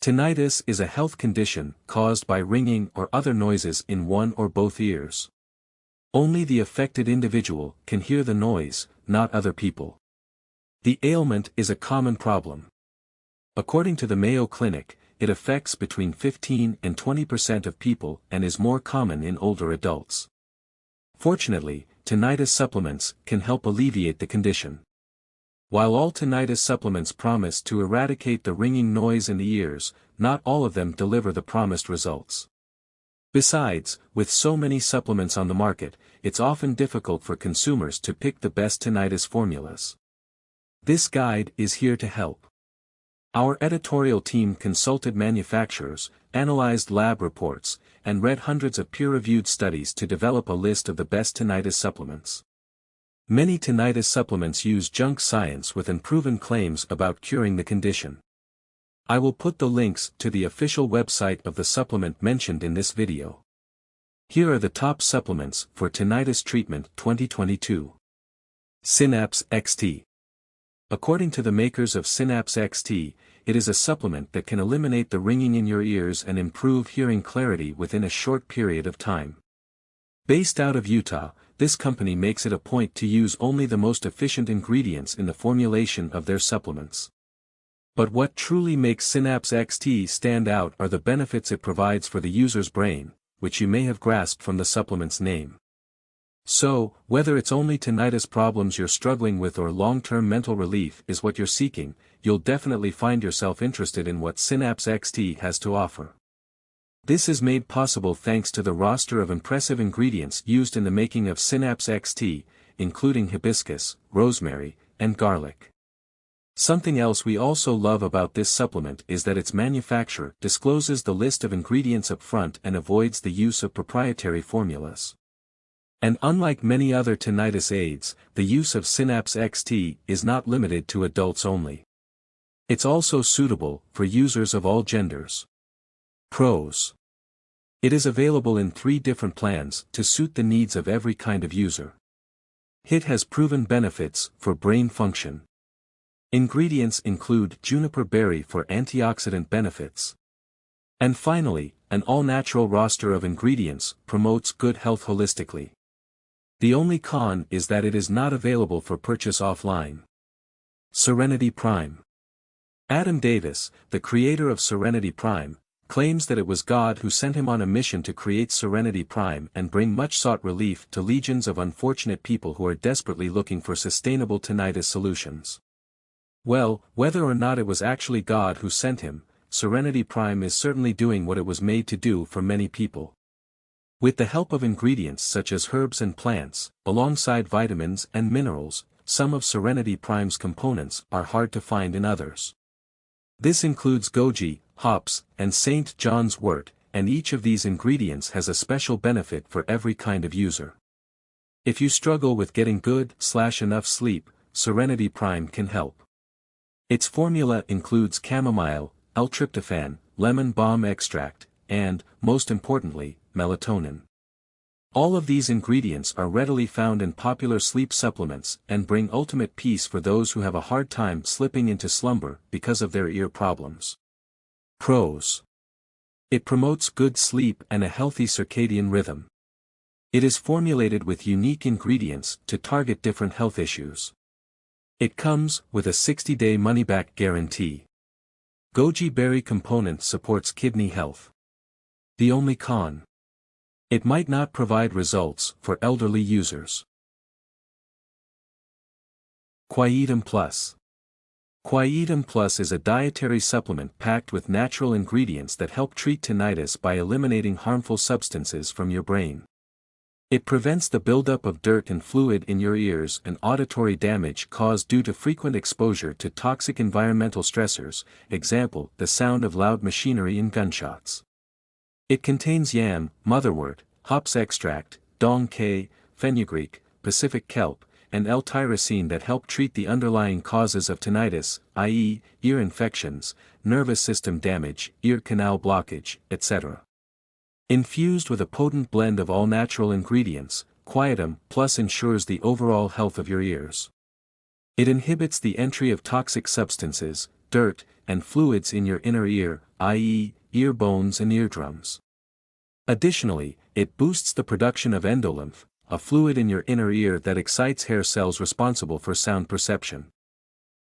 Tinnitus is a health condition caused by ringing or other noises in one or both ears. Only the affected individual can hear the noise, not other people. The ailment is a common problem. According to the Mayo Clinic, it affects between 15 and 20% of people and is more common in older adults. Fortunately, tinnitus supplements can help alleviate the condition. While all tinnitus supplements promise to eradicate the ringing noise in the ears, not all of them deliver the promised results. Besides, with so many supplements on the market, it's often difficult for consumers to pick the best tinnitus formulas. This guide is here to help. Our editorial team consulted manufacturers, analyzed lab reports, and read hundreds of peer-reviewed studies to develop a list of the best tinnitus supplements. Many tinnitus supplements use junk science with unproven claims about curing the condition. I will put the links to the official website of the supplement mentioned in this video. Here are the top supplements for tinnitus treatment 2022. Synapse XT. According to the makers of Synapse XT, it is a supplement that can eliminate the ringing in your ears and improve hearing clarity within a short period of time. Based out of Utah, this company makes it a point to use only the most efficient ingredients in the formulation of their supplements. But what truly makes Synapse XT stand out are the benefits it provides for the user's brain, which you may have grasped from the supplement's name. So, whether it's only tinnitus problems you're struggling with or long-term mental relief is what you're seeking, you'll definitely find yourself interested in what Synapse XT has to offer. This is made possible thanks to the roster of impressive ingredients used in the making of Synapse XT, including hibiscus, rosemary, and garlic. Something else we also love about this supplement is that its manufacturer discloses the list of ingredients up front and avoids the use of proprietary formulas. And unlike many other tinnitus aids, the use of Synapse XT is not limited to adults only. It's also suitable for users of all genders. Pros. It is available in 3 different plans to suit the needs of every kind of user. It has proven benefits for brain function. Ingredients include juniper berry for antioxidant benefits. And finally, an all-natural roster of ingredients promotes good health holistically. The only con is that it is not available for purchase offline. Serenity Prime. Adam Davis, the creator of Serenity Prime, claims that it was God who sent him on a mission to create Serenity Prime and bring much-sought relief to legions of unfortunate people who are desperately looking for sustainable tinnitus solutions. Well, whether or not it was actually God who sent him, Serenity Prime is certainly doing what it was made to do for many people. With the help of ingredients such as herbs and plants, alongside vitamins and minerals, some of Serenity Prime's components are hard to find in others. This includes goji, hops, and St. John's wort, and each of these ingredients has a special benefit for every kind of user. If you struggle with getting good/enough sleep, Serenity Prime can help. Its formula includes chamomile, L-tryptophan, lemon balm extract, and, most importantly, melatonin. All of these ingredients are readily found in popular sleep supplements and bring ultimate peace for those who have a hard time slipping into slumber because of their ear problems. Pros. It promotes good sleep and a healthy circadian rhythm. It is formulated with unique ingredients to target different health issues. It comes with a 60-day money-back guarantee. Goji berry component supports kidney health. The only con. It might not provide results for elderly users. Silentum Plus. Silentum Plus is a dietary supplement packed with natural ingredients that help treat tinnitus by eliminating harmful substances from your brain. It prevents the buildup of dirt and fluid in your ears and auditory damage caused due to frequent exposure to toxic environmental stressors, example, the sound of loud machinery and gunshots. It contains yam, motherwort, hops extract, dong quai, fenugreek, Pacific kelp, and L-tyrosine that help treat the underlying causes of tinnitus, i.e., ear infections, nervous system damage, ear canal blockage, etc. Infused with a potent blend of all-natural ingredients, Silentum Plus ensures the overall health of your ears. It inhibits the entry of toxic substances, dirt, and fluids in your inner ear, i.e., ear bones and eardrums. Additionally, it boosts the production of endolymph, a fluid in your inner ear that excites hair cells responsible for sound perception.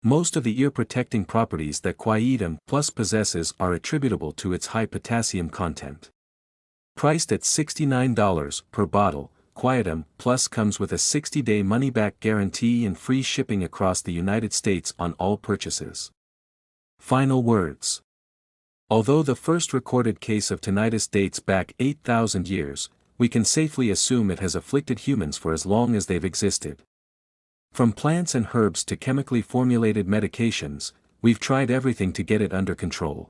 Most of the ear-protecting properties that Silentum Plus possesses are attributable to its high potassium content. Priced at $69 per bottle, Silentum Plus comes with a 60-day money-back guarantee and free shipping across the United States on all purchases. Final words. Although the first recorded case of tinnitus dates back 8,000 years, we can safely assume it has afflicted humans for as long as they've existed. From plants and herbs to chemically formulated medications, we've tried everything to get it under control.